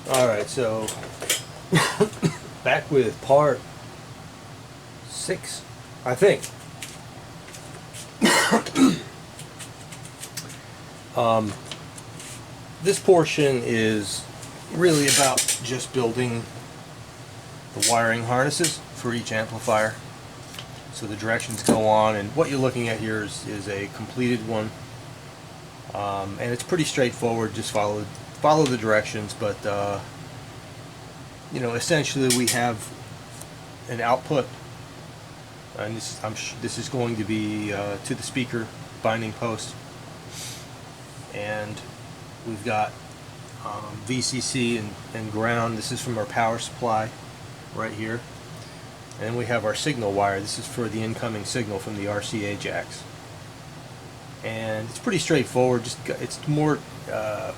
Alright, so back with part 6, I think. This portion is really about just building the wiring harnesses for each amplifier. So the directions go on, and what you're looking at here is a completed one. And it's pretty straightforward, just follow the directions, but you know, essentially we have an output, and this is going to be to the speaker binding post, and we've got VCC and ground. This is from our power supply right here, and then we have our signal wire. This is for the incoming signal from the RCA jacks, and it's pretty straightforward. Just it's more a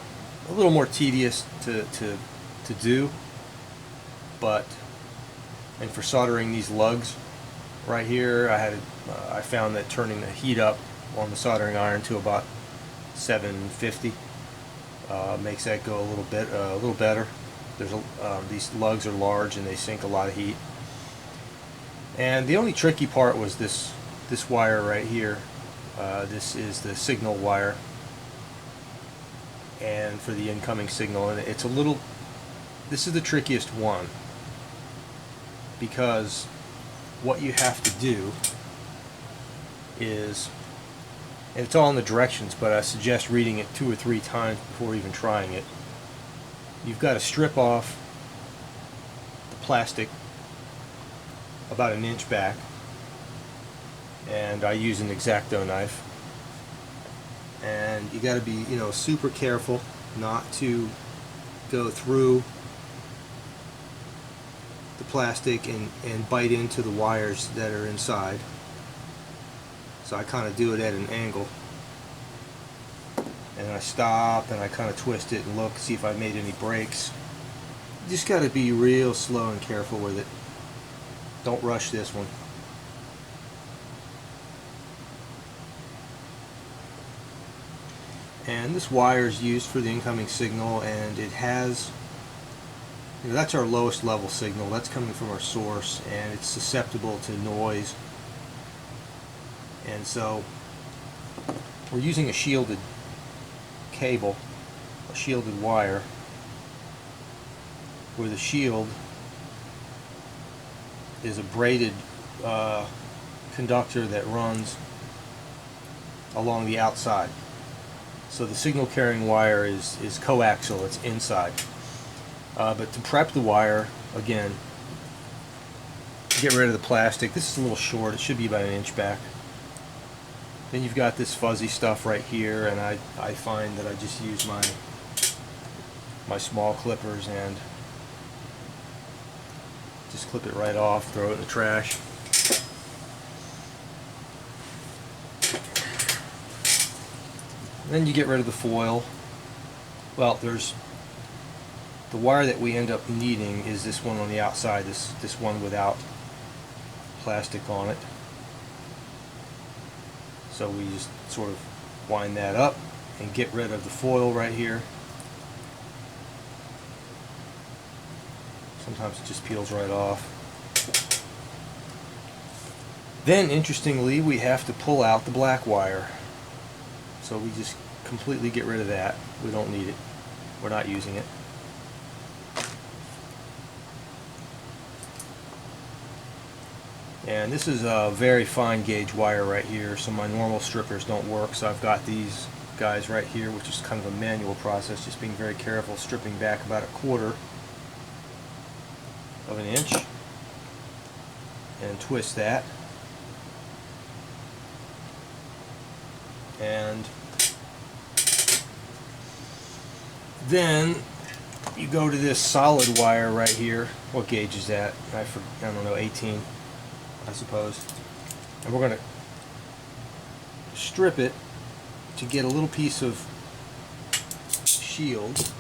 little more tedious to do, but and for soldering these lugs right here, I found that turning the heat up on the soldering iron to about 750 makes that go a little better. There's these lugs are large and they sink a lot of heat. And the only tricky part was this wire right here. This is the signal wire, and for the incoming signal, and it's a little. This is the trickiest one, because what you have to do is, and it's all in the directions, but I suggest reading it 2 or 3 times before even trying it. You've got to strip off the plastic about 1 inch back, and I use an X-Acto knife, and you got to be, you know, super careful not to go through the plastic and bite into the wires that are inside. So I kind of do it at an angle, and I stop and I kind of twist it and look, see if I made any breaks. You just got to be real slow and careful with it. Don't rush this one. And this wire is used for the incoming signal, and it has, you know, that's our lowest level signal. That's coming from our source, and it's susceptible to noise. And so we're using a shielded cable, a shielded wire, where the shield is a braided conductor that runs along the outside. So the signal carrying wire is coaxial, it's inside. But to prep the wire, again, get rid of the plastic. This is a little short, it should be about 1 inch back. Then you've got this fuzzy stuff right here, and I find that I just use my small clippers and just clip it right off, throw it in the trash. Then you get rid of the foil. Well, there's the wire that we end up needing is this one on the outside, this one without plastic on it. So we just sort of wind that up and get rid of the foil right here. Sometimes it just peels right off. Then, interestingly, we have to pull out the black wire. So we just completely get rid of that. We don't need it. We're not using it. And this is a very fine gauge wire right here, so my normal strippers don't work. So I've got these guys right here, which is kind of a manual process, just being very careful, stripping back about 1/4 of an inch, and twist that. And then you go to this solid wire right here. What gauge is that? I don't know, 18, I suppose. And we're going to strip it to get a little piece of shield.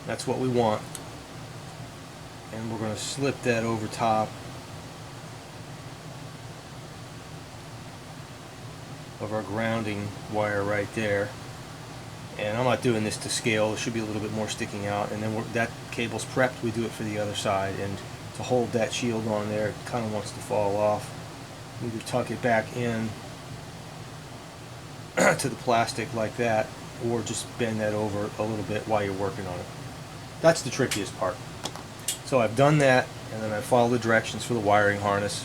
That's what we want. And we're going to slip that over top of our grounding wire right there. And I'm not doing this to scale. There should be a little bit more sticking out. And then that cable's prepped, we do it for the other side. And to hold that shield on there, it kind of wants to fall off. Either tuck it back in to the plastic like that, or just bend that over a little bit while you're working on it. That's the trickiest part. So I've done that, and then I follow the directions for the wiring harness.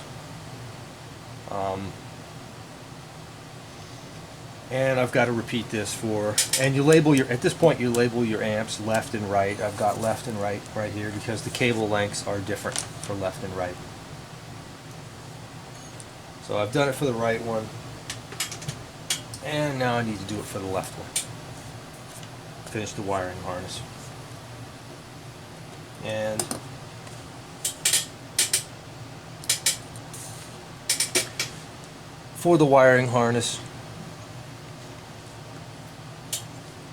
And I've got to repeat this for, and you label your, at this point you label your amps left and right. I've got left and right here because the cable lengths are different for left and right. So I've done it for the right one, and now I need to do it for the left one. Finish the wiring harness. And for the wiring harness,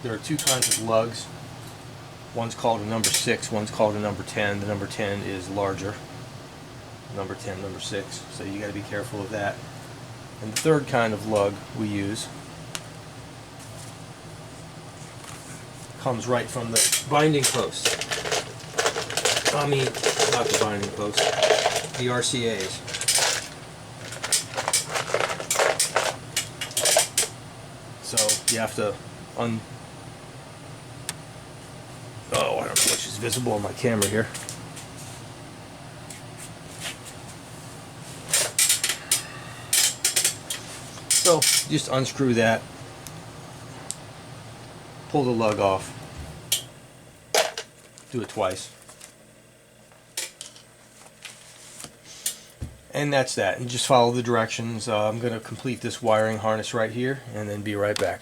there are two kinds of lugs. One's called a number 6, one's called a number 10. The number 10 is larger. Number 10, number 6. So you got to be careful of that. And the third kind of lug we use comes right from the binding post. I mean, not the binding post, the RCAs. So you have to oh, I don't know which is visible on my camera here. So just unscrew that, pull the lug off, do it twice, and that's that. And just follow the directions. I'm going to complete this wiring harness right here and then be right back.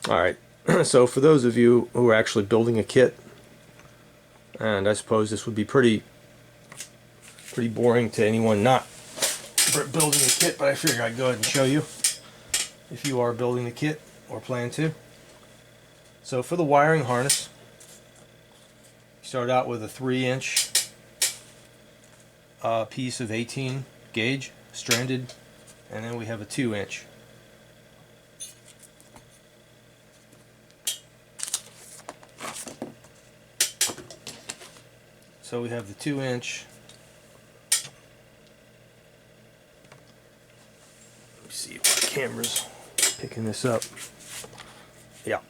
Alright, so for those of you who are actually building a kit, and I suppose this would be pretty boring to anyone not building a kit, but I figured I'd go ahead and show you if you are building the kit or plan to. So for the wiring harness, you start out with a 3-inch piece of 18 gauge stranded, and then we have a 2-inch. So we have the 2-inch. Let me see if my camera's picking this up. Yeah.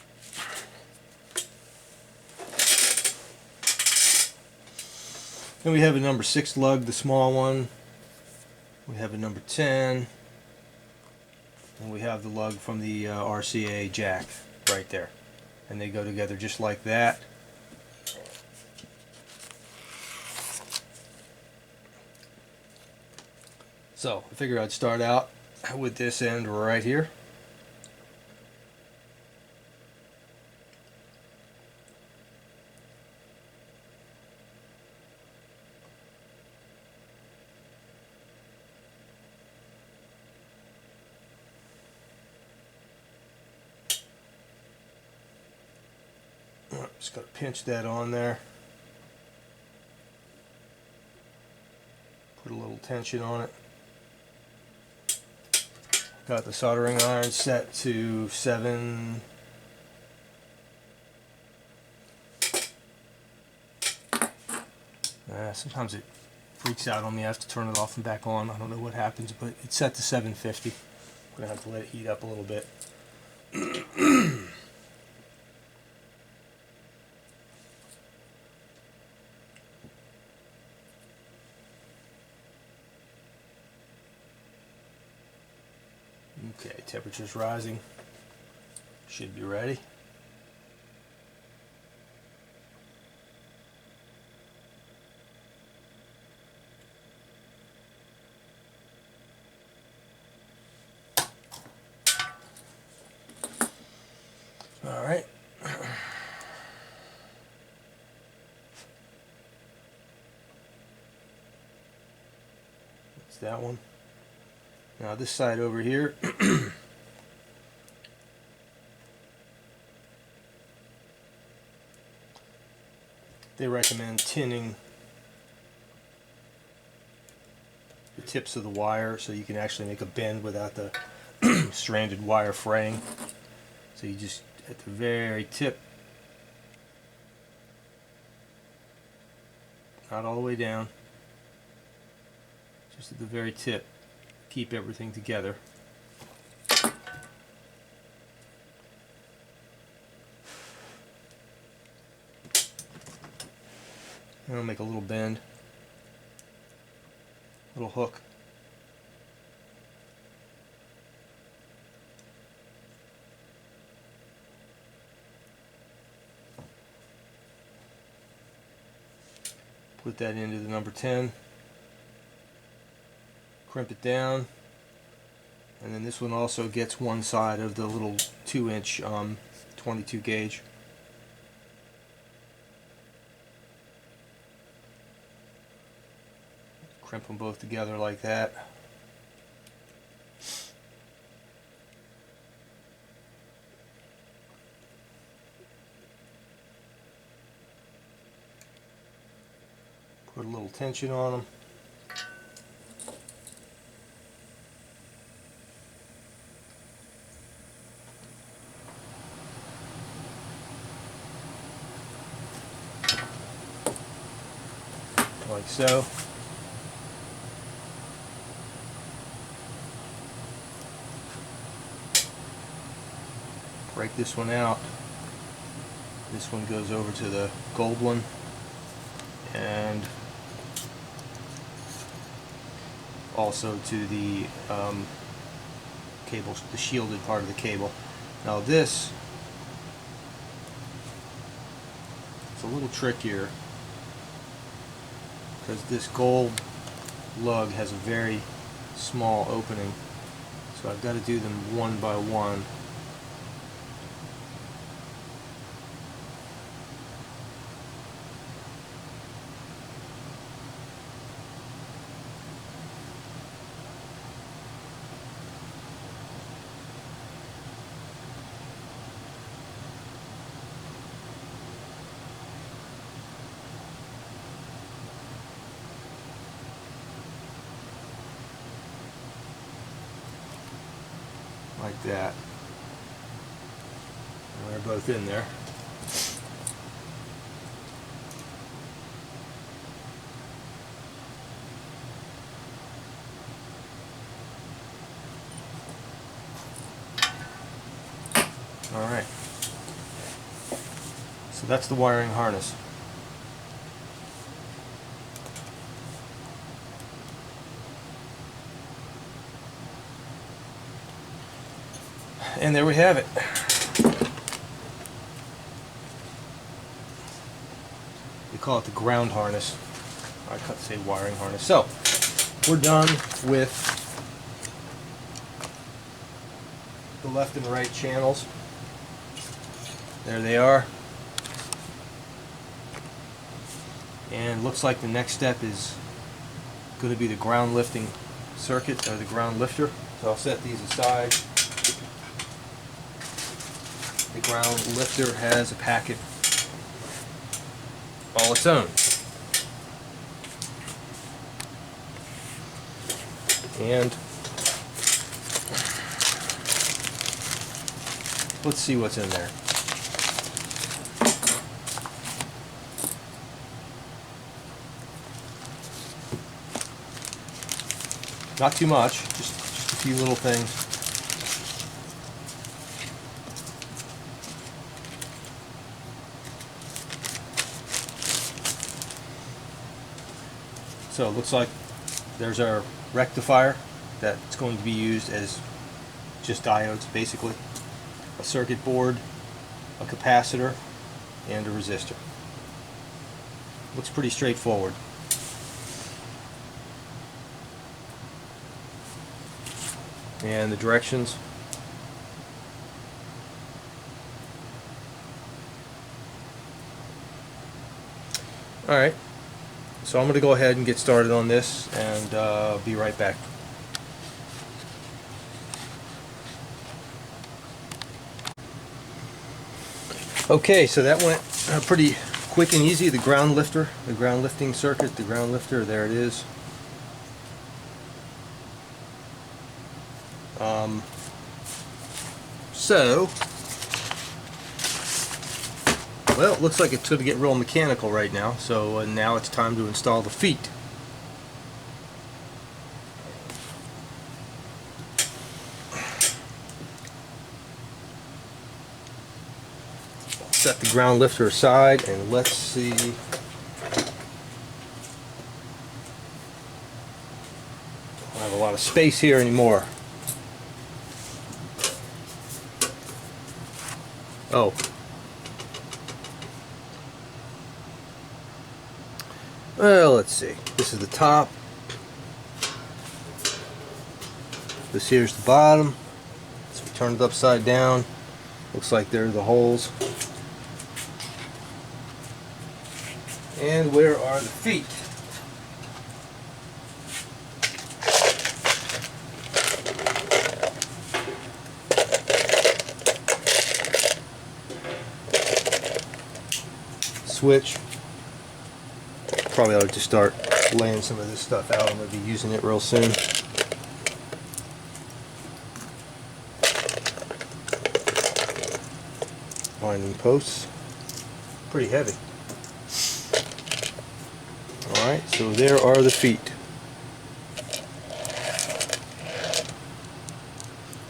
Then we have a number 6 lug, the small one. We have a number 10. And we have the lug from the RCA jack right there. And they go together just like that. So I figured I'd start out with this end right here. Just got to pinch that on there. Put a little tension on it. Got the soldering iron set to 7. Sometimes it freaks out on me. I have to turn it off and back on. I don't know what happens, but it's set to 750. I'm going to have to let it heat up a little bit. Okay, temperature's rising. Should be ready. All right. That's that one. Now this side over here, they recommend tinning the tips of the wire so you can actually make a bend without the stranded wire fraying. So you just, at the very tip, not all the way down, just at the very tip, keep everything together. And I'll make a little bend, little hook. Put that into the number 10, crimp it down, and then this one also gets one side of the little 2-inch 22 gauge. Crimp them both together like that. Put a little tension on them. Like so. Break this one out. This one goes over to the gold one, and also to the cable, the shielded part of the cable. Now this, it's a little trickier because this gold lug has a very small opening, so I've got to do them one by one. Like that. And they're both in there. Alright. So that's the wiring harness. And there we have it. We call it the ground harness. I can't say wiring harness. So, we're done with the left and right channels. There they are. And looks like the next step is going to be the ground lifting circuit, or the ground lifter. So I'll set these aside. The ground lifter has a packet all its own. And let's see what's in there. Not too much, just a few little things. So it looks like there's our rectifier that's going to be used as just diodes, basically. A circuit board, a capacitor, and a resistor. Looks pretty straightforward. And the directions. Alright. So I'm going to go ahead and get started on this, and be right back. Okay, so that went pretty quick and easy. The ground lifter, the ground lifting circuit, the ground lifter, there it is. So, well, it looks like it's going to get real mechanical right now, so now it's time to install the feet. Set the ground lifter aside and let's see. I don't have a lot of space here anymore. Oh. Well, let's see. This is the top. This here's the bottom. So we turn it upside down. Looks like there are the holes. And where are the feet? Switch. Probably ought to just start laying some of this stuff out. I'm going to be using it real soon. Winding posts. Pretty heavy. Alright, so there are the feet.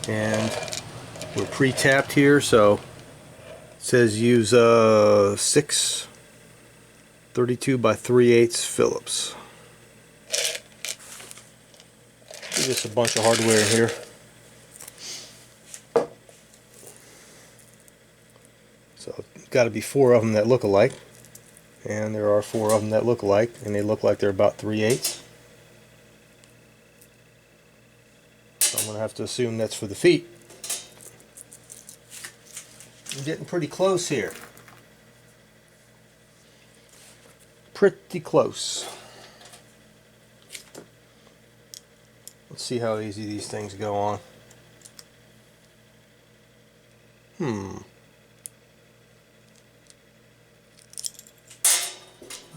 And we're pre-tapped here, so it says use 6 32 by 3/8 Phillips. There's just a bunch of hardware in here. So got to be 4 of them that look alike. And there are 4 of them that look alike, and they look like they're about 3/8. So I'm going to have to assume that's for the feet. I'm getting pretty close here. Pretty close. Let's see how easy these things go on.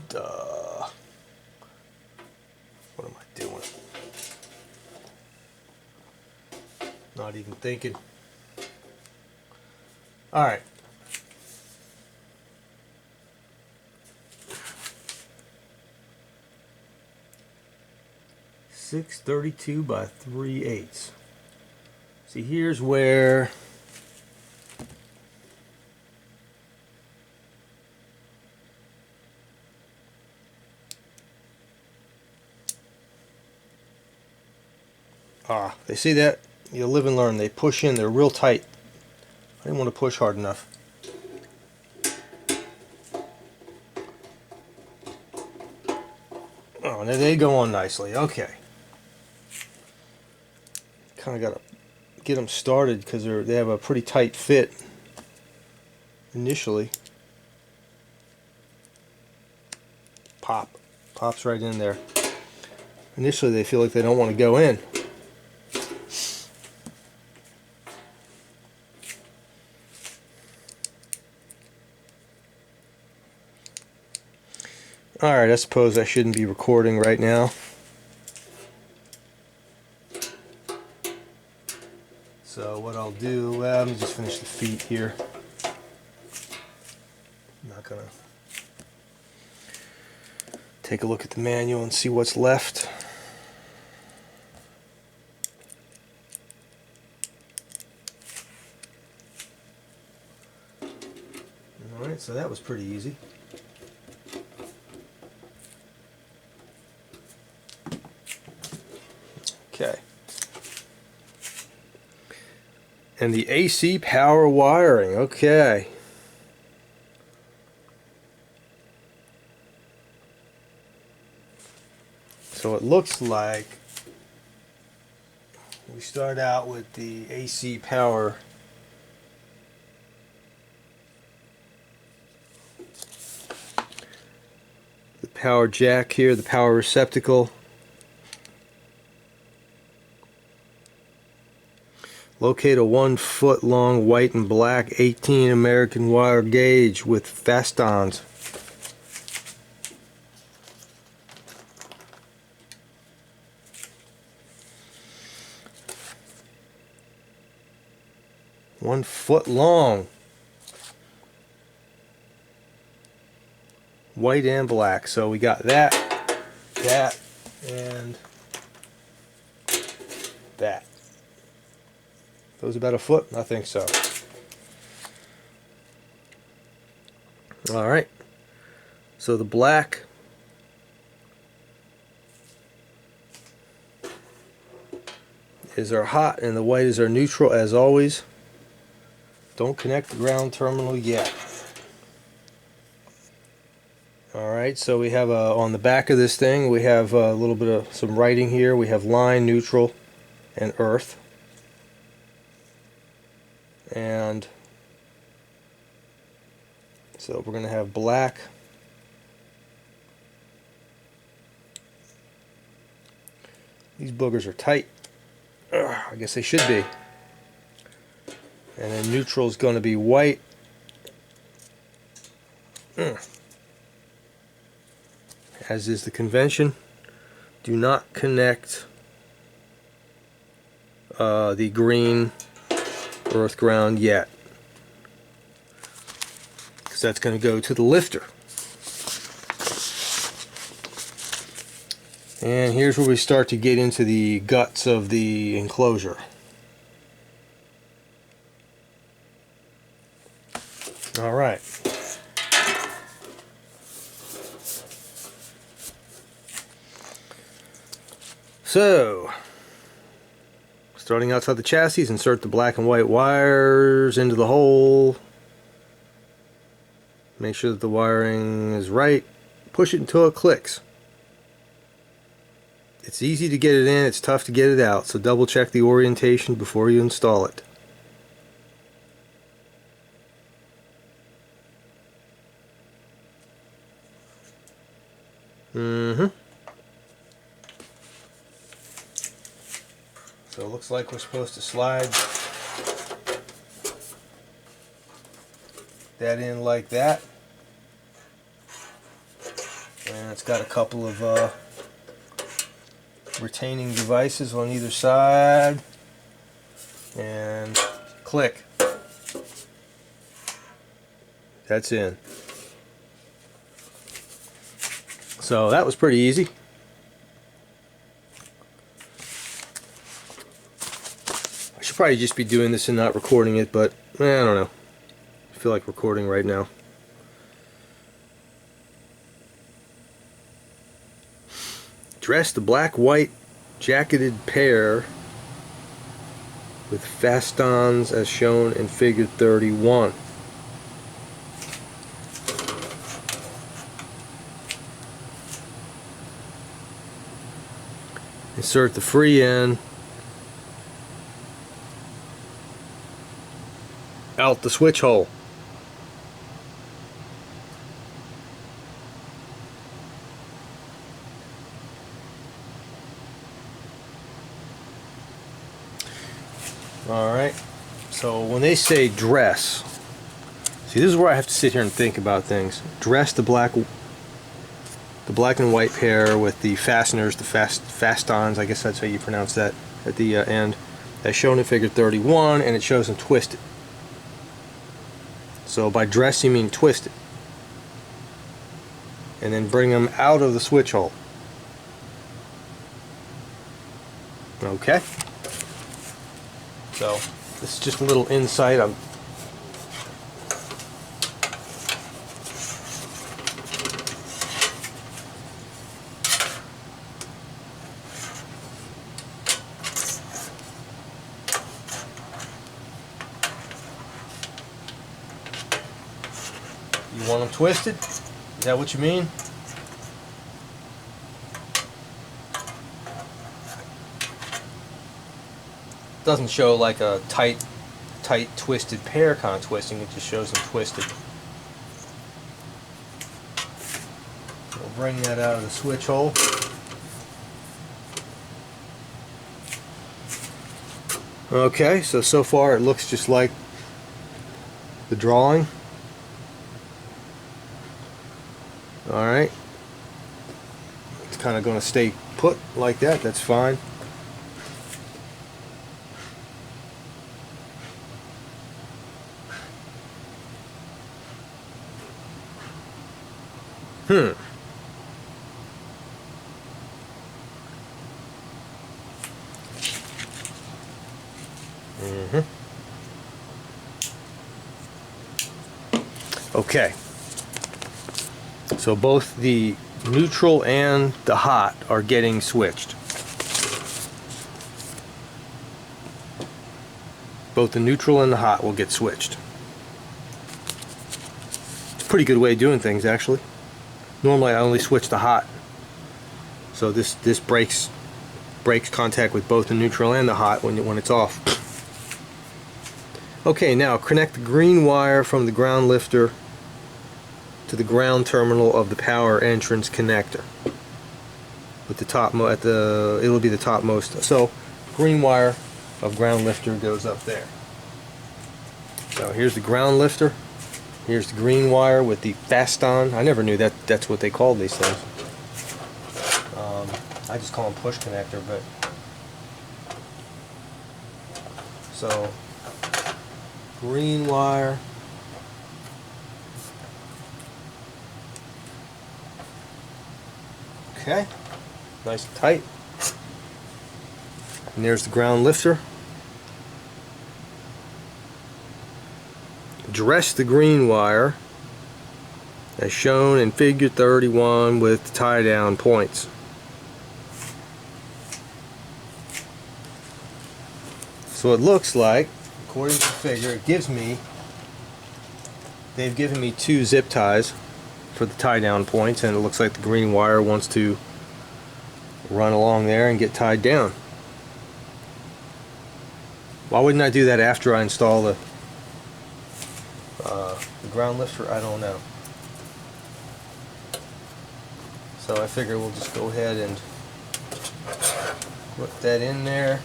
Duh. What am I doing? Not even thinking. Alright. Six 32 by 3/8. See, here's where they see that? You live and learn. They push in, they're real tight. I didn't want to push hard enough. Oh, now they go on nicely. Okay. Kind of got to get them started because they have a pretty tight fit initially. Pops right in there. Initially they feel like they don't want to go in. Alright, I suppose I shouldn't be recording right now. So what I'll do, let me just finish the feet here. I'm not gonna take a look at the manual and see what's left. Alright, so that was pretty easy. Okay. And the AC power wiring, okay. So it looks like we start out with the AC power jack here, the power receptacle. Locate a 1 foot long white and black 18 American wire gauge with fastons. 1 foot long. White and black. So we got that, that, and that. Those about a foot? I think so. Alright. So the black is our hot and the white is our neutral, as always. Don't connect the ground terminal yet. Alright, so we have on the back of this thing, we have a little bit of some writing here. We have line, neutral, and earth. And so we're going to have black, these boogers are tight. I guess they should be. And then neutral is going to be white. As is the convention. Do not connect the green earth ground yet, because that's going to go to the lifter. And here's where we start to get into the guts of the enclosure. Alright. So, starting outside the chassis, insert the black and white wires into the hole. Make sure that the wiring is right. Push it until it clicks. It's easy to get it in, it's tough to get it out, so double check the orientation before you install it. So it looks like we're supposed to slide that in like that. And it's got a couple of retaining devices on either side. And click. That's in. So that was pretty easy. I should probably just be doing this and not recording it, but I don't know. I feel like recording right now. Dress the black-white jacketed pair with fastons as shown in figure 31. Insert the free end out the switch hole. Alright, so when they say dress, see, this is where I have to sit here and think about things. Dress the black and white pair with the fasteners, the fastons, I guess that's how you pronounce that, at the end, as shown in figure 31, and it shows them twisted. So by dress you mean twisted. And then bring them out of the switch hole. Okay. So this is just a little insight. You want them twisted? Is that what you mean? Doesn't show like a tight twisted pair kind of twisting, it just shows them twisted. We'll bring that out of the switch hole. Okay, so far it looks just like the drawing. Alright. It's kind of going to stay put like that, that's fine. Okay. So both the neutral and the hot are getting switched. Both the neutral and the hot will get switched. It's a pretty good way of doing things, actually. Normally I only switch the hot. So this breaks contact with both the neutral and the hot when it's off. Okay, now connect the green wire from the ground lifter to the ground terminal of the power entrance connector. With the top it'll be the topmost. So green wire of ground lifter goes up there. So here's the ground lifter. Here's the green wire with the faston. I never knew that's what they called these things. I just call them push connector, but so green wire, okay, nice and tight. And there's the ground lifter. Dress the green wire as shown in figure 31 with tie down points. So it looks like, according to the figure, they've given me 2 zip ties for the tie down points, and it looks like the green wire wants to run along there and get tied down. Why wouldn't I do that after I install the ground lifter? I don't know. So I figure we'll just go ahead and put that in there.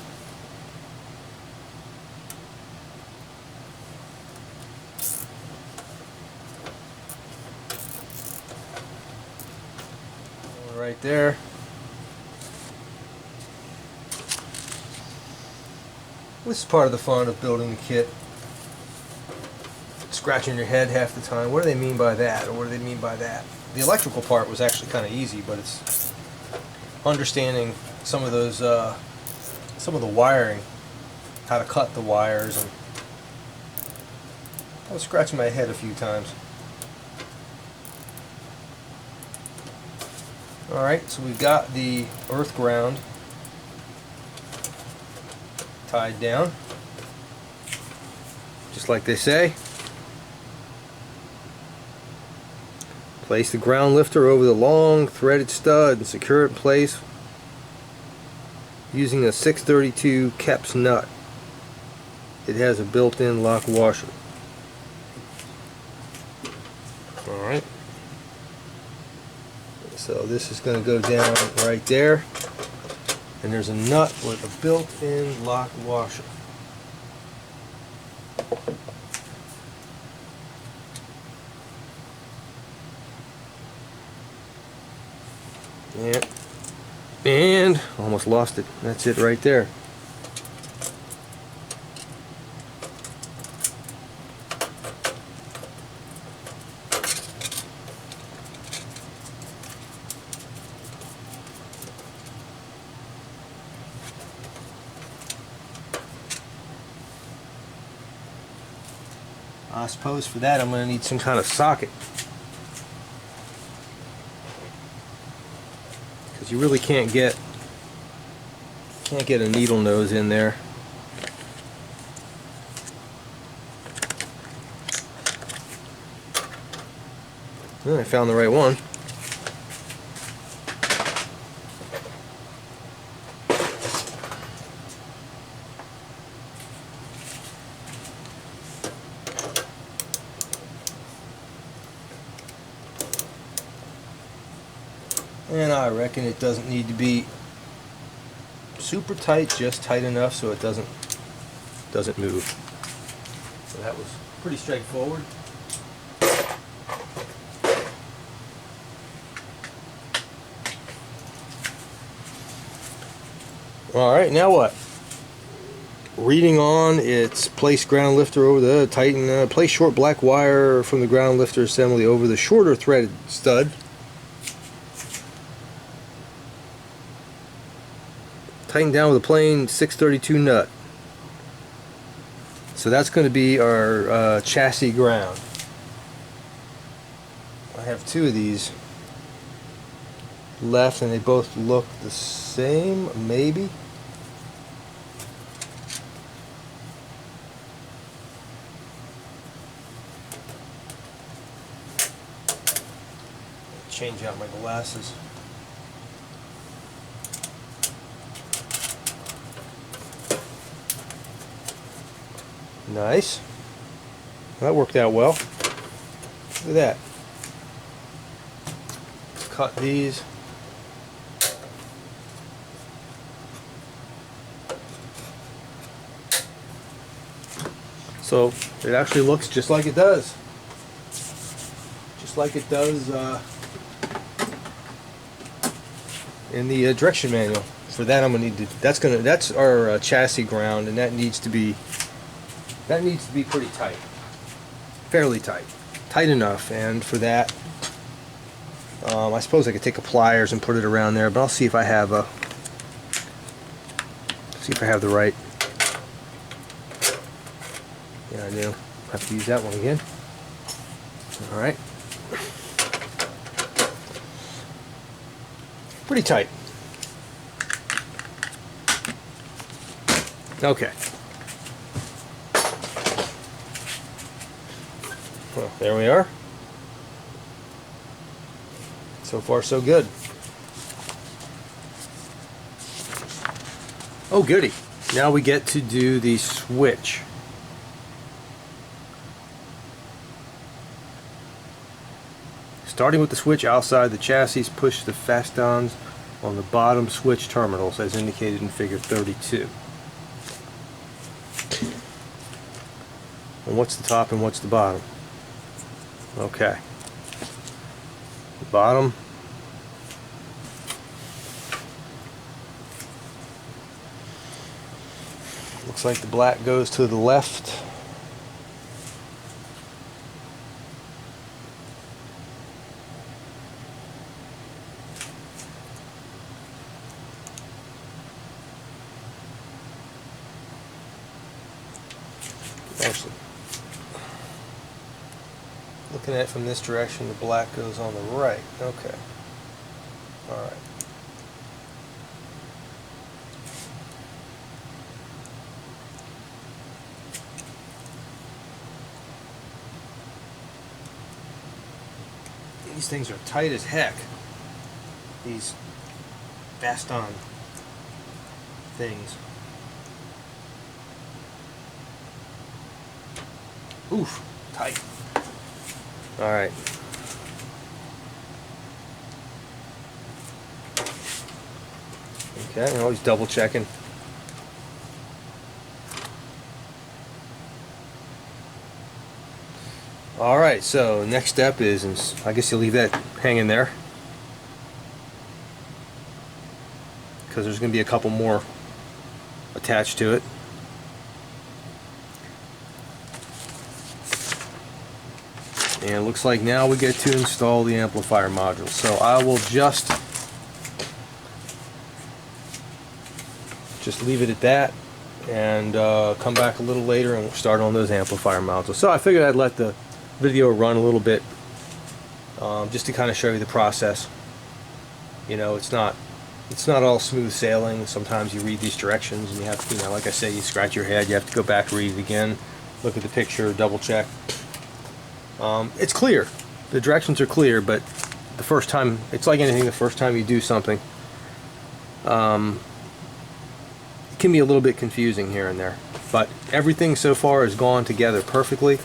Right there. This is part of the fun of building the kit. Scratching your head half the time. What do they mean by that? Or what do they mean by that? The electrical part was actually kind of easy, but it's understanding some of those, some of the wiring, how to cut the wires, and I was scratching my head a few times. Alright, so we've got the earth ground tied down, just like they say. Place the ground lifter over the long threaded stud and secure it in place using a 632 Keps nut. It has a built-in lock washer. Alright. So this is going to go down right there, and there's a nut with a built-in lock washer. Yeah. And almost lost it. That's it right there. I suppose for that I'm going to need some kind of socket, because you really can't get a needle nose in there. Well, I found the right one. And I reckon it doesn't need to be super tight, just tight enough so it doesn't move. So that was pretty straightforward. Alright, now what? Reading on, it's place ground lifter over the tighten, place short black wire from the ground lifter assembly over the shorter threaded stud tightened down with a plain 632 nut. So that's going to be our chassis ground. I have two of these left and they both look the same, maybe. Change out my glasses. Nice. That worked out well. Look at that. Let's cut these. So it actually looks just like it does. Just like it does in the direction manual. For that, I'm gonna need to. That's our chassis ground, and that needs to be pretty tight, fairly tight, tight enough. And for that, I suppose I could take a pliers and put it around there, but I'll see if I have the right. Yeah, I do. Have to use that one again. All right. Pretty tight. Okay. Well, there we are. So far, so good. Oh, goody. Now we get to do the switch. Starting with the switch outside the chassis, push the fastons on the bottom switch terminals as indicated in figure 32. And what's the top and what's the bottom? Okay. The bottom. Looks like the black goes to the left. Actually, looking at it from this direction, the black goes on the right. Okay. All right. These things are tight as heck. These Baston things. Oof, tight. All right. Okay, I'm always double checking. All right, so next step is, I guess you'll leave that hanging there because there's going to be a couple more attached to it. And it looks like now we get to install the amplifier module. So I will just leave it at that and come back a little later and we'll start on those amplifier modules. So I figured I'd let the video run a little bit just to kind of show you the process. You know, it's not all smooth sailing. Sometimes you read these directions and you have to, you know, like I say, you scratch your head, you have to go back, read it again, look at the picture, double check. It's clear. The directions are clear, but the first time, it's like anything, the first time you do something, it can be a little bit confusing here and there. But everything so far has gone together perfectly.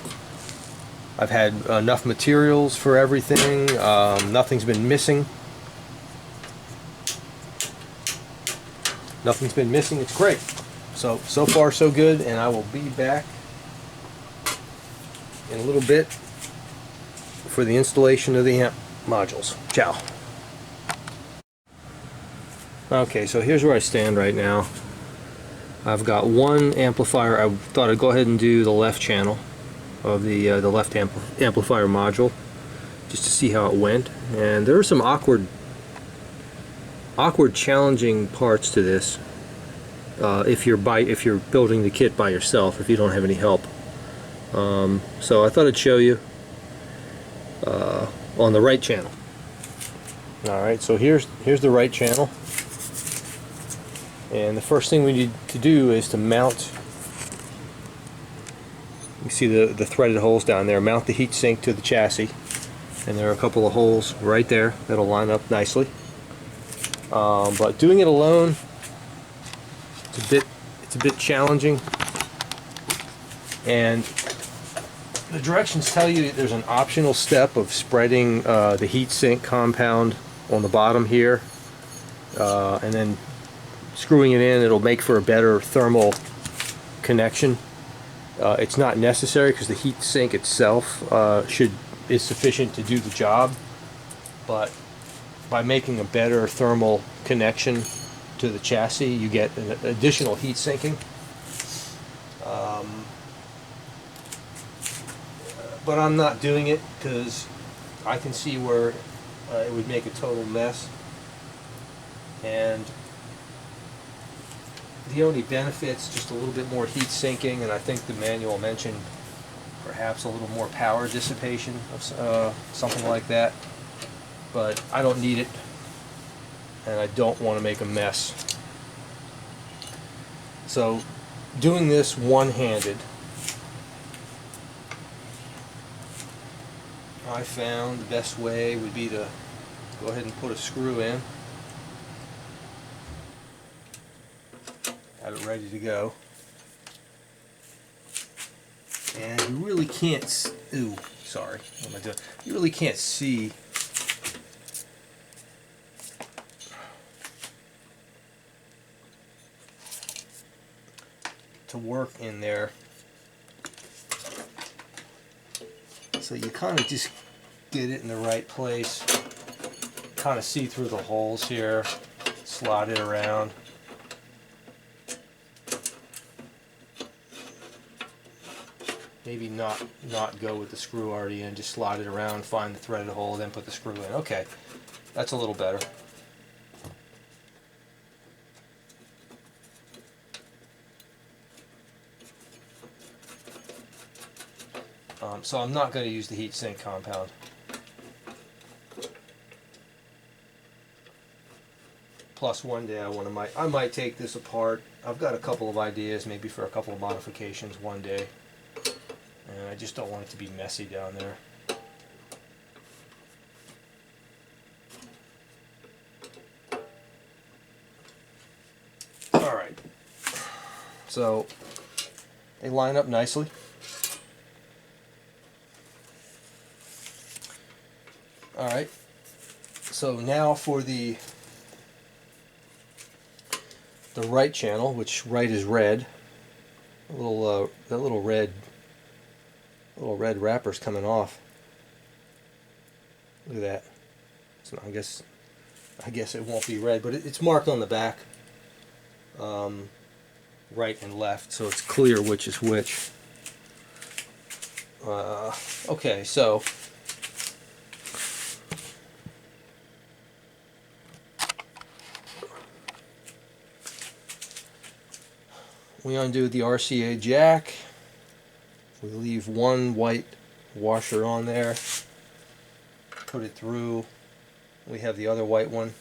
I've had enough materials for everything. Nothing's been missing. Nothing's been missing. It's great. So far so good, and I will be back in a little bit for the installation of the amp modules. Ciao. Okay, so here's where I stand right now. I've got one amplifier. I thought I'd go ahead and do the left channel of the left amplifier module just to see how it went. And there are some awkward challenging parts to this. if you're building the kit by yourself, if you don't have any help. So I thought I'd show you on the right channel. Alright, so here's the right channel, and the first thing we need to do is to mount, you see the threaded holes down there, mount the heat sink to the chassis, and there are a couple of holes right there that'll line up nicely. But doing it alone, it's a bit challenging, and the directions tell you there's an optional step of spreading the heat sink compound on the bottom here, and then screwing it in. It'll make for a better thermal connection. It's not necessary because the heat sink itself is sufficient to do the job, but by making a better thermal connection to the chassis, you get an additional heat sinking. But I'm not doing it because I can see where it would make a total mess, and the only benefit's just a little bit more heat sinking, and I think the manual mentioned perhaps a little more power dissipation of something like that, but I don't need it, and I don't want to make a mess. So doing this one-handed, I found the best way would be to go ahead and put a screw in, have it ready to go, and you really can't, sorry, what am I doing? You really can't see to work in there, so you kind of just get it in the right place, kind of see through the holes here, slide it around. Maybe not go with the screw already in, just slide it around, find the threaded hole, then put the screw in. Okay, that's a little better. So I'm not going to use the heat sink compound. Plus one day I might take this apart. I've got a couple of ideas, maybe for a couple of modifications one day. And I just don't want it to be messy down there. Alright, so they line up nicely. Alright, so now for the right channel, which right is red. That little red wrapper's coming off. Look at that. So I guess it won't be red, but it's marked on the back, right and left, so it's clear which is which. Okay, so we undo the RCA jack. We leave one white washer on there. Put it through. We have the other white one.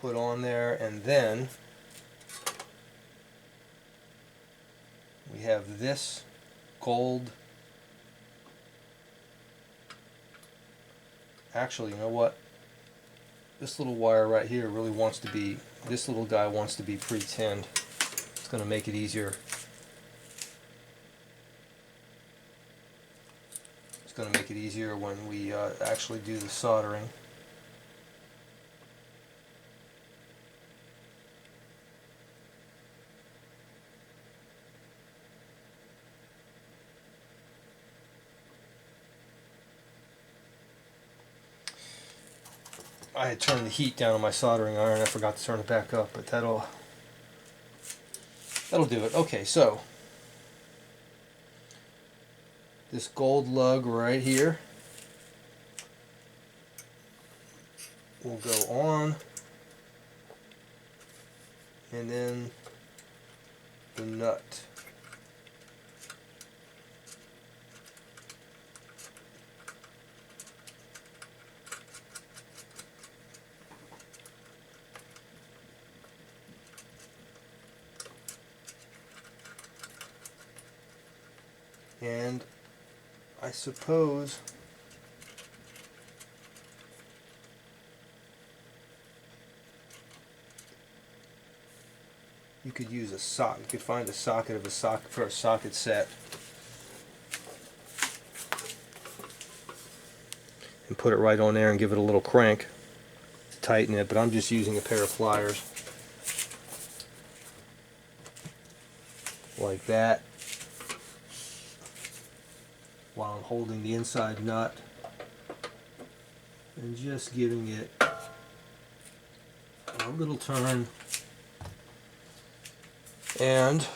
Put on there, and then we have this gold. Actually, you know what? This little wire right here really wants to be, this little guy wants to be pre-tinned. It's going to make it easier. It's going to make it easier when we actually do the soldering. I had turned the heat down on my soldering iron. I forgot to turn it back up, but that'll do it. Okay, so this gold lug right here will go on and then the nut. And I suppose you could use a socket. You could find a socket of a socket for a socket set and put it right on there and give it a little crank to tighten it, but I'm just using a pair of pliers like that while I'm holding the inside nut and just giving it a little turn. And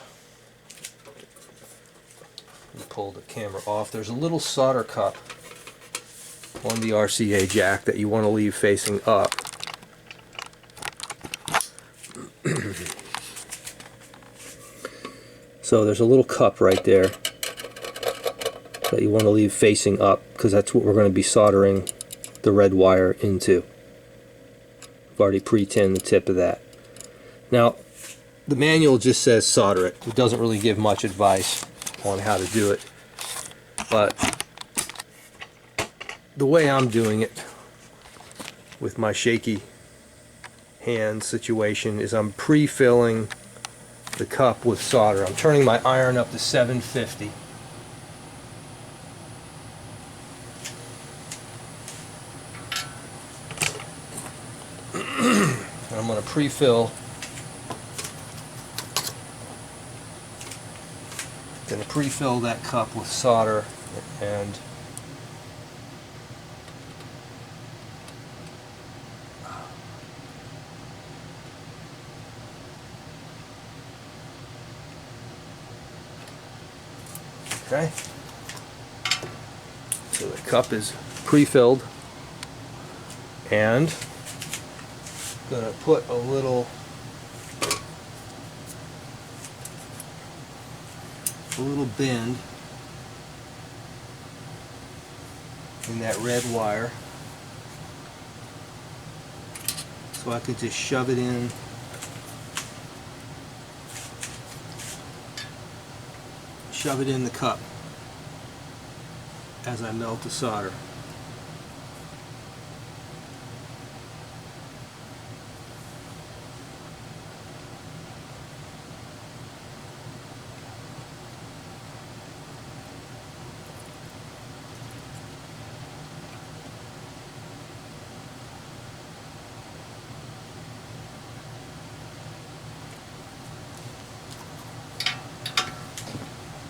pull the camera off. There's a little solder cup on the RCA jack that you want to leave facing up. So there's a little cup right there that you want to leave facing up, because that's what we're going to be soldering the red wire into. I've already pre-tinned the tip of that. Now, the manual just says solder it. It doesn't really give much advice on how to do it. But the way I'm doing it with my shaky hand situation is I'm pre-filling the cup with solder. I'm turning my iron up to 750. And I'm going to pre-fill. Going to pre-fill that cup with solder, and okay, so the cup is pre-filled, and I'm going to put a little bend in that red wire, so I can just shove it in the cup as I melt the solder.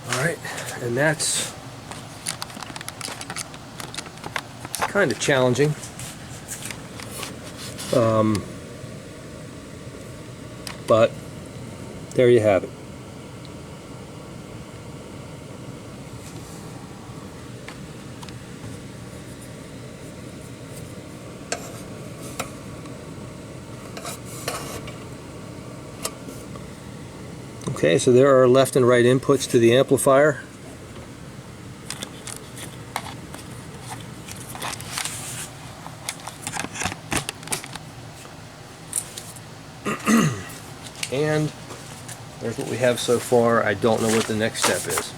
Alright, and that's kind of challenging. But there you have it. Okay, so there are left and right inputs to the amplifier. And there's what we have so far. I don't know what the next step is.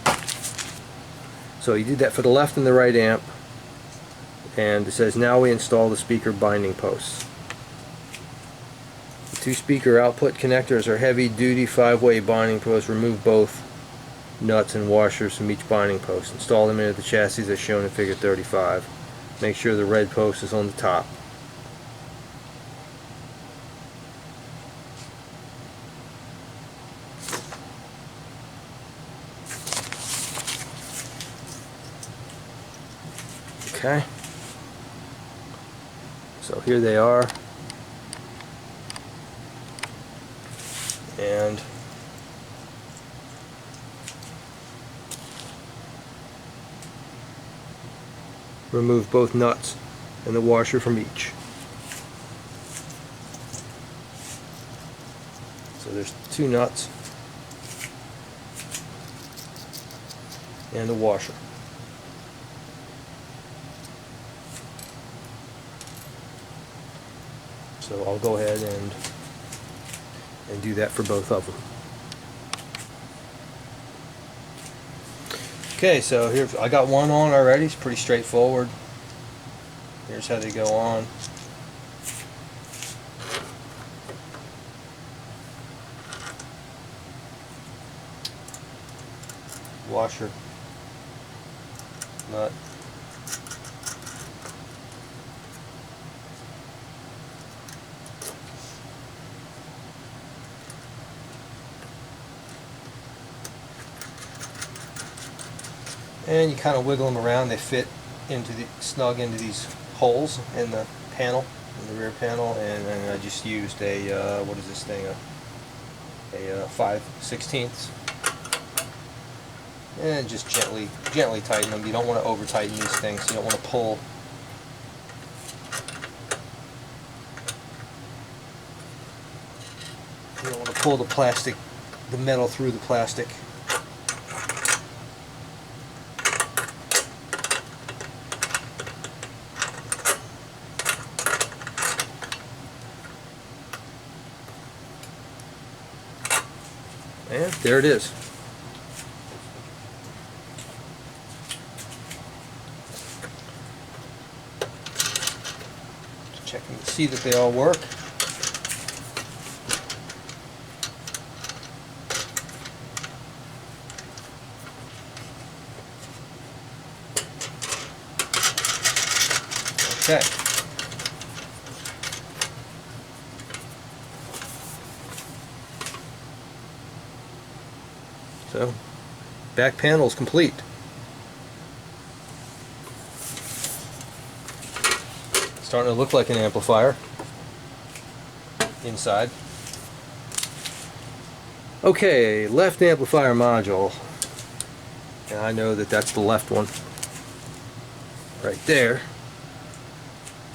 So you did that for the left and the right amp, and it says now we install the speaker binding posts. The two speaker output connectors are heavy duty 5-way binding posts. Remove both nuts and washers from each binding post. Install them into the chassis as shown in figure 35. Make sure the red post is on the top. Okay, so here they are, and remove both nuts and the washer from each. So there's 2 nuts and a washer. So I'll go ahead and do that for both of them. Okay, so here I got one on already. It's pretty straightforward. Here's how they go on. Washer, nut, and you kind of wiggle them around. They fit into the snug into these holes in the panel, in the rear panel, and then I just used a what is this thing? A 5/16, and just gently tighten them. You don't want to over tighten these things. You don't want to pull. You don't want to pull the plastic, the metal through the plastic. And there it is. Just checking to see that they all work. Okay. So, back panel is complete. Starting to look like an amplifier inside. Okay, left amplifier module. And I know that that's the left one. Right there.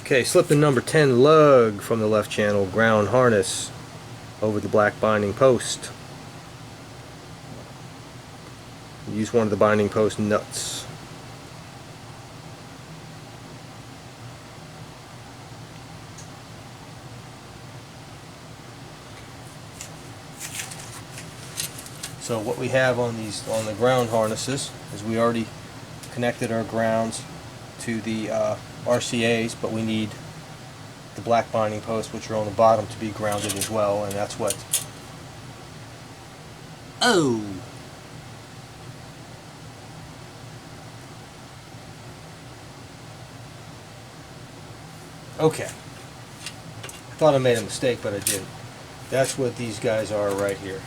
Okay, slip the number 10 lug from the left channel ground harness over the black binding post. Use one of the binding post nuts. So what we have on the ground harnesses is we already connected our grounds to the RCAs, but we need the black binding posts, which are on the bottom, to be grounded as well, and that's what. Oh. Okay. I thought I made a mistake, but I didn't. That's what these guys are right here.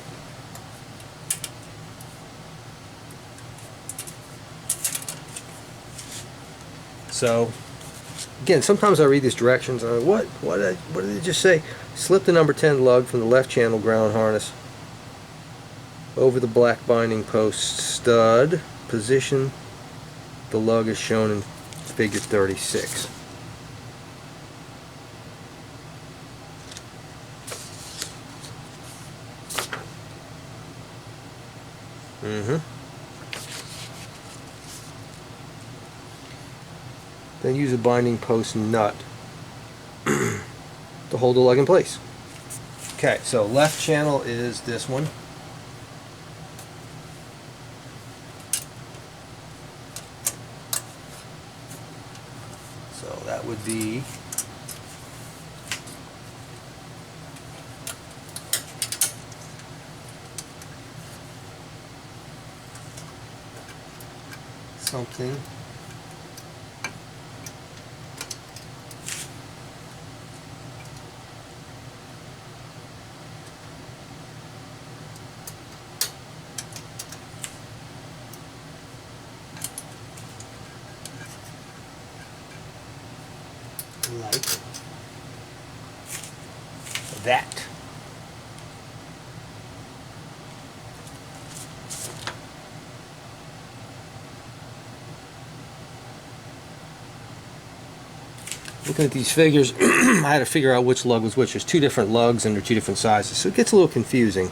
So, again, sometimes I read these directions and I'm like, what did it just say? Slip the number 10 lug from the left channel ground harness over the black binding post stud. Position the lug is shown in figure 36. Then use a binding post nut to hold the lug in place. Okay, so left channel is this one. So that would be something like that. looking at these figures, I had to figure out which lug was which. There's two different lugs and they're two different sizes, so it gets a little confusing.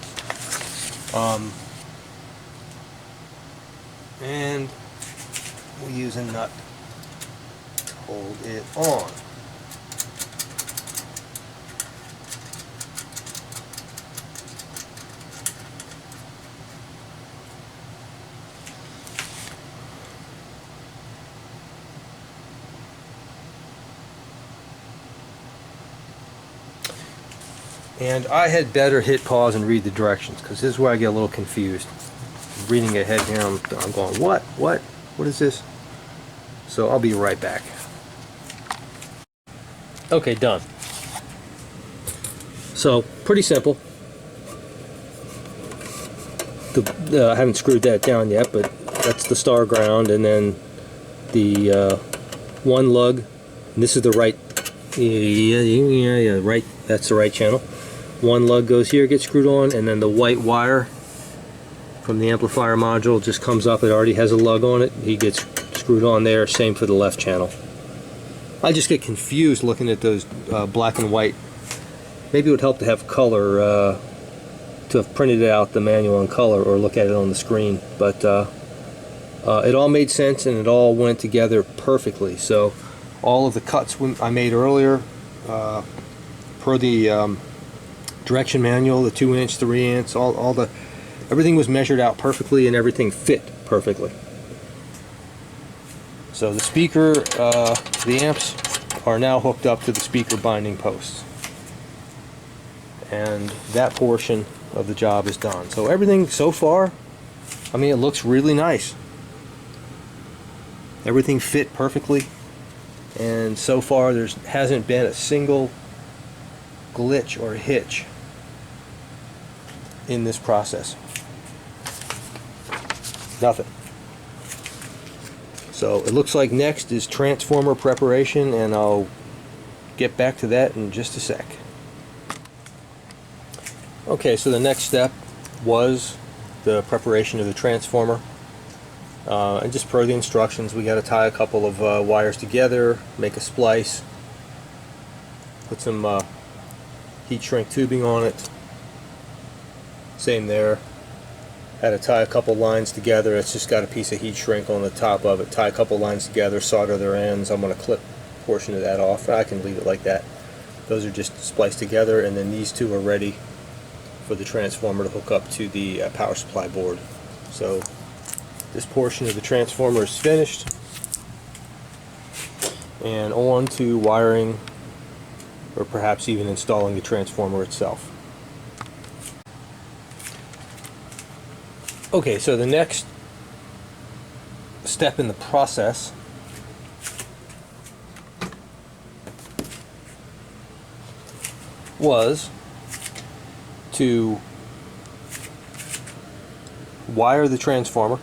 And we'll use a nut to hold it on. And I had better hit pause and read the directions, because this is where I get a little confused. Reading ahead here, I'm going, what is this? So I'll be right back. Okay, done. So pretty simple. I haven't screwed that down yet, but that's the star ground, and then the one lug. And this is the right. Yeah, right. That's the right channel. One lug goes here, gets screwed on, and then the white wire from the amplifier module just comes up. It already has a lug on it. He gets screwed on there. Same for the left channel. I just get confused looking at those black and white. Maybe it would help to have color, to have printed out the manual in color or look at it on the screen. But it all made sense and it all went together perfectly. So all of the cuts I made earlier, per the direction manual, the 2-inch, 3-inch, everything was measured out perfectly and everything fit perfectly. So the speaker, the amps are now hooked up to the speaker binding posts, and that portion of the job is done. So everything so far, I mean, it looks really nice. Everything fit perfectly, and so far there hasn't been a single glitch or hitch in this process. Nothing. So it looks like next is transformer preparation, and I'll get back to that in just a sec. Okay, so the next step was the preparation of the transformer. And just per the instructions, we got to tie a couple of wires together, make a splice, put some heat shrink tubing on it. Same there. Had to tie a couple lines together. It's just got a piece of heat shrink on the top of it. Tie a couple lines together, solder their ends. I'm going to clip a portion of that off. I can leave it like that. Those are just spliced together, and then these two are ready for the transformer to hook up to the power supply board. So this portion of the transformer is finished, and on to wiring, or perhaps even installing the transformer itself. Okay, so the next step in the process was to wire the transformer,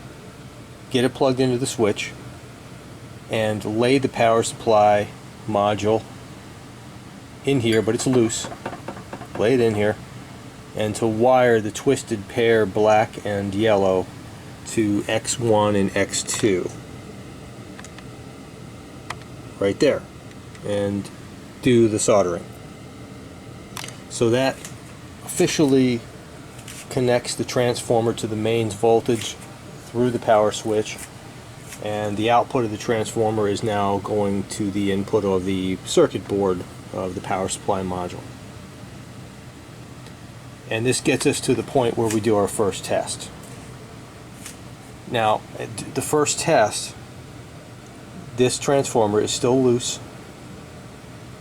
get it plugged into the switch, and lay the power supply module in here, but it's loose. Lay it in here, and to wire the twisted pair black and yellow to X1 and X2 right there, and do the soldering. So that officially connects the transformer to the mains voltage through the power switch, and the output of the transformer is now going to the input of the circuit board of the power supply module. And this gets us to the point where we do our first test. Now, the first test, this transformer is still loose,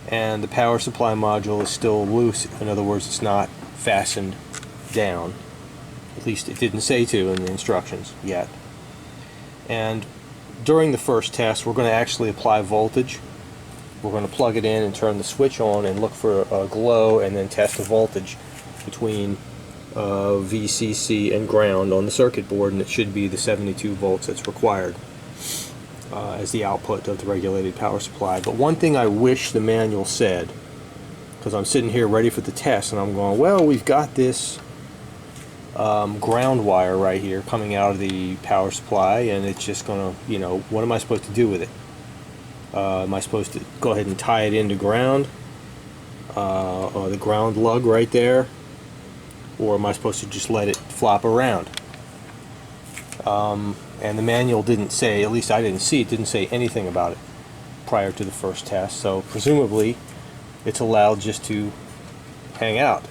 and the power supply module is still loose. In other words, it's not fastened down. At least it didn't say to in the instructions yet. And during the first test, we're going to actually apply voltage. We're going to plug it in and turn the switch on and look for a glow, and then test the voltage between VCC and ground on the circuit board, and it should be the 72 volts that's required as the output of the regulated power supply. But one thing I wish the manual said, because I'm sitting here ready for the test and I'm going, well, we've got this ground wire right here coming out of the power supply, and it's just gonna, you know, what am I supposed to do with it? Am I supposed to go ahead and tie it into ground, or the ground lug right there, or am I supposed to just let it flop around? And the manual didn't say, at least I didn't see it, didn't say anything about it prior to the first test, so presumably it's allowed just to hang out.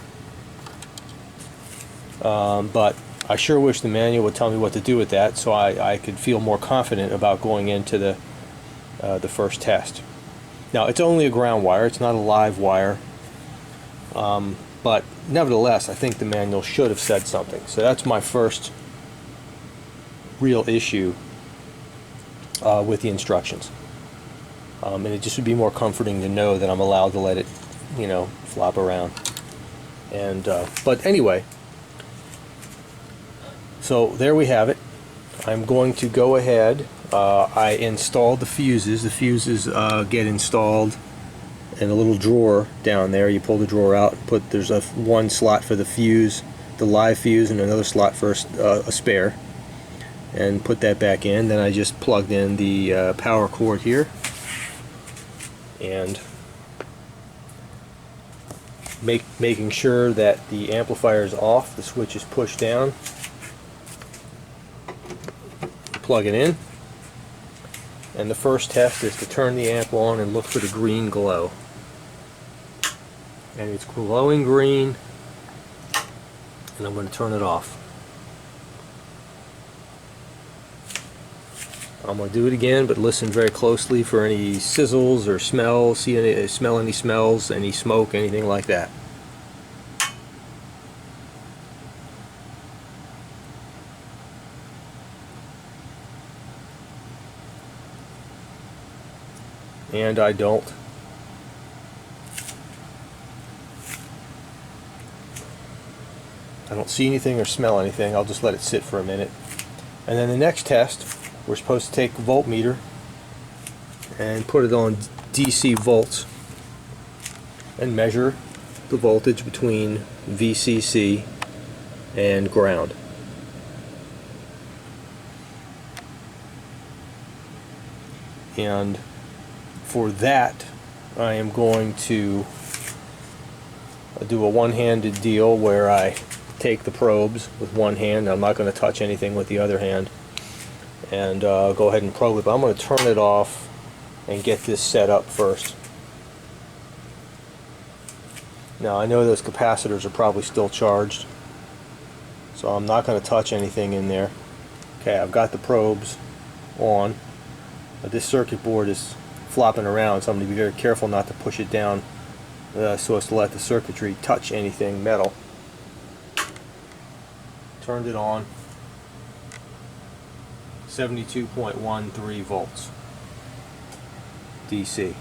But I sure wish the manual would tell me what to do with that, so I could feel more confident about going into the first test. Now, it's only a ground wire, it's not a live wire, but nevertheless I think the manual should have said something. So that's my first real issue with the instructions, and it just would be more comforting to know that I'm allowed to let it, you know, flop around. And but anyway, so there we have it. I'm going to go ahead. I installed the fuses. The fuses get installed in a little drawer down there. You pull the drawer out and there's one slot for the fuse, the live fuse, and another slot for a spare, and put that back in. Then I just plugged in the power cord here, and making sure that the amplifier is off, the switch is pushed down, plug it in, and the first test is to turn the amp on and look for the green glow. And it's glowing green, and I'm going to turn it off. I'm going to do it again, but listen very closely for any sizzles or smells, smell any smells, any smoke, anything like that. And I don't. I don't see anything or smell anything. I'll just let it sit for a minute. And then the next test, we're supposed to take a voltmeter and put it on DC volts and measure the voltage between VCC and ground. And for that, I am going to do a one-handed deal where I take the probes with one hand. I'm not going to touch anything with the other hand, and go ahead and probe it. But I'm going to turn it off and get this set up first. Now, I know those capacitors are probably still charged, so I'm not going to touch anything in there. Okay, I've got the probes on, but this circuit board is flopping around, so I'm going to be very careful not to push it down so as to let the circuitry touch anything metal. Turned it on. 72.13 volts DC.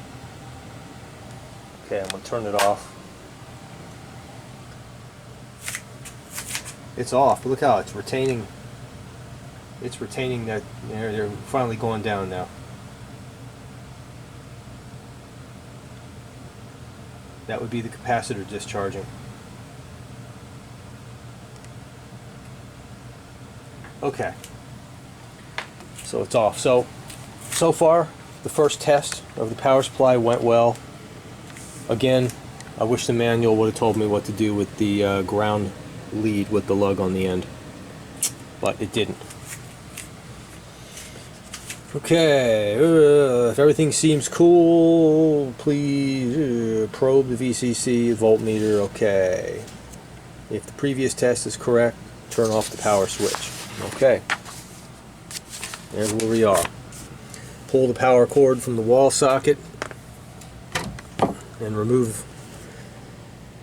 Okay, I'm going to turn it off. It's off, but look how it's retaining. It's retaining that. They're finally going down now. That would be the capacitor discharging. Okay. So it's off. So far, the first test of the power supply went well. Again, I wish the manual would have told me what to do with the ground lead with the lug on the end, but it didn't. Okay, if everything seems cool, please probe the VCC, voltmeter, okay. If the previous test is correct, turn off the power switch. Okay, there's where we are. Pull the power cord from the wall socket and remove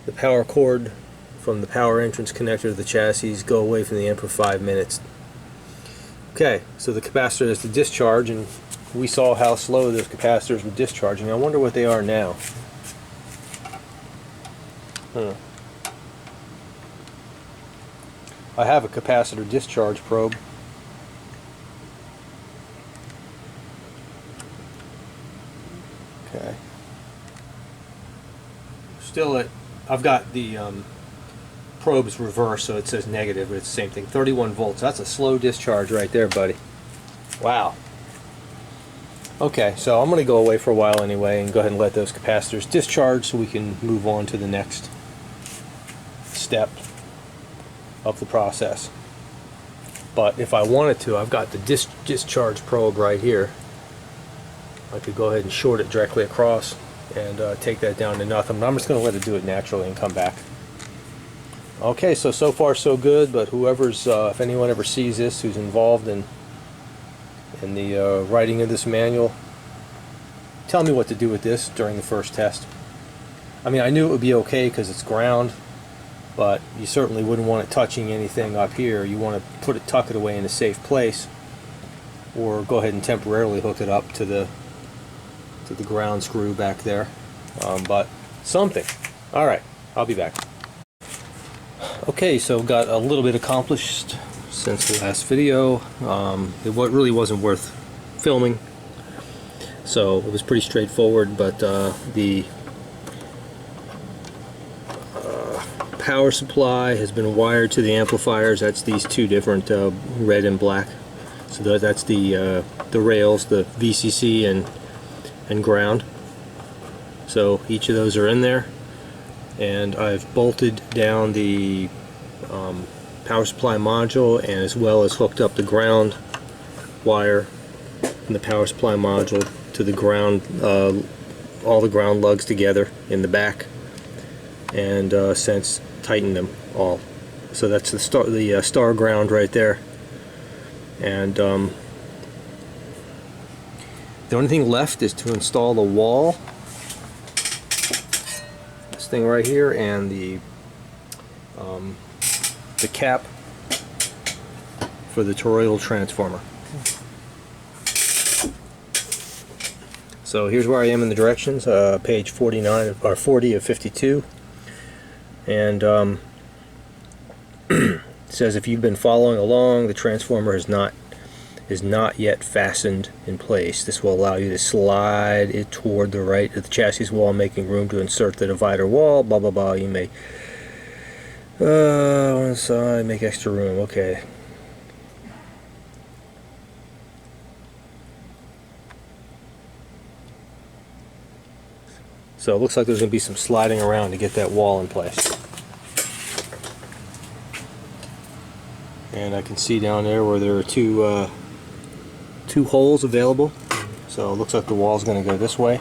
the power cord from the power entrance connector to the chassis. Go away from the amp for 5 minutes. Okay, so the capacitor is to discharge, and we saw how slow those capacitors were discharging. I wonder what they are now. I have a capacitor discharge probe. Okay. Still I've got the probes reversed, so it says negative, but it's the same thing. 31 volts. That's a slow discharge right there, buddy. Wow. Okay, so I'm going to go away for a while anyway and go ahead and let those capacitors discharge so we can move on to the next step of the process. But if I wanted to, I've got the discharge probe right here. I could go ahead and short it directly across and take that down to nothing. But I'm just going to let it do it naturally and come back. Okay, so far so good, but whoever's, if anyone ever sees this who's involved in the writing of this manual, tell me what to do with this during the first test. I mean, I knew it would be okay because it's ground, but you certainly wouldn't want it touching anything up here. You want to tuck it away in a safe place, or go ahead and temporarily hook it up to the ground screw back there. But something. All right, I'll be back. Okay, so got a little bit accomplished since the last video. It really wasn't worth filming, so it was pretty straightforward, but the power supply has been wired to the amplifiers. That's these two different red and black. So that's the rails, the VCC and ground. So each of those are in there, and I've bolted down the power supply module, and as well as hooked up the ground wire from the power supply module to the ground, all the ground lugs together in the back, and since tightened them all. So that's the star ground right there. And the only thing left is to install the wall, this thing right here, and the cap for the toroidal transformer. So here's where I am in the directions, page 49 or 40 of 52, and it says if you've been following along, the transformer is not yet fastened in place. This will allow you to slide it toward the right of the chassis wall, making room to insert the divider wall. Blah blah blah. You may one side, make extra room. Okay. So it looks like there's going to be some sliding around to get that wall in place. And I can see down there where there are two holes available. So it looks like the wall is going to go this way.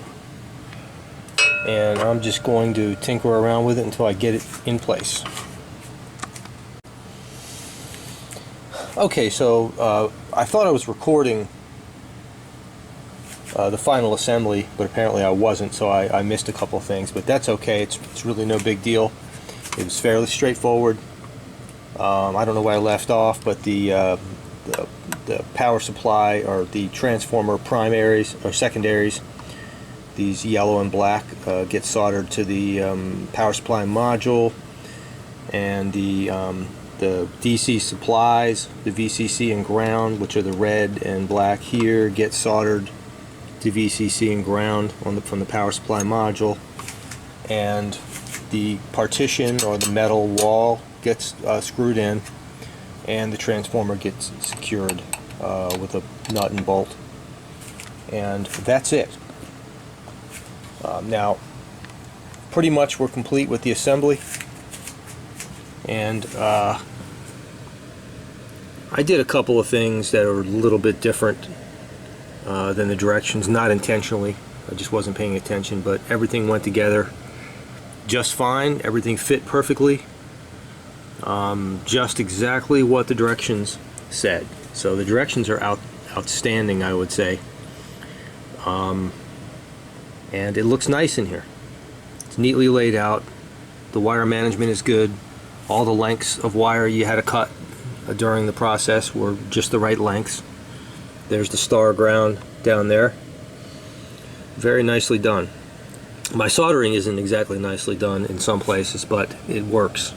And I'm just going to tinker around with it until I get it in place. Okay, so I thought I was recording the final assembly, but apparently I wasn't, so I missed a couple of things, but that's okay. It's really no big deal. It was fairly straightforward. I don't know where I left off, but the power supply, or the transformer primaries or secondaries, these yellow and black, get soldered to the power supply module, and the DC supplies, the VCC and ground, which are the red and black here, get soldered to VCC and ground from the power supply module, and the partition or the metal wall gets screwed in, and the transformer gets secured with a nut and bolt, and that's it. Now pretty much we're complete with the assembly, and I did a couple of things that are a little bit different than the directions, not intentionally. I just wasn't paying attention, but everything went together just fine. Everything fit perfectly, just exactly what the directions said. So the directions are outstanding, I would say, and it looks nice in here. It's neatly laid out. The wire management is good. All the lengths of wire you had to cut during the process were just the right lengths. There's the star ground down there. Very nicely done. My soldering isn't exactly nicely done in some places, but it works.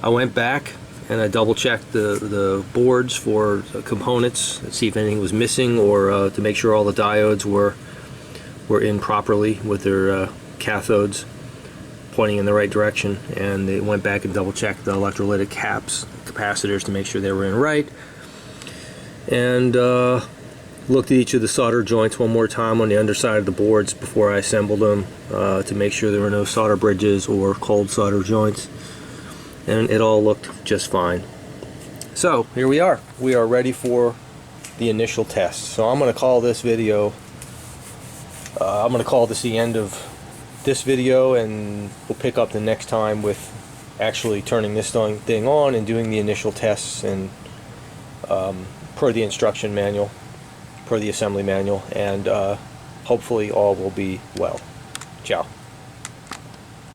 I went back and I double checked the boards for components to see if anything was missing, or to make sure all the diodes were in properly with their cathodes pointing in the right direction, and they went back and double checked the electrolytic capacitors to make sure they were in right. And Looked at each of the solder joints one more time on the underside of the boards before I assembled them to make sure there were no solder bridges or cold solder joints, and it all looked just fine. So here we are. We are ready for the initial test. So I'm going to call this video, I'm going to call this the end of this video, and we'll pick up the next time with actually turning this thing on and doing the initial tests and per the instruction manual, per the assembly manual, and hopefully all will be well. Ciao.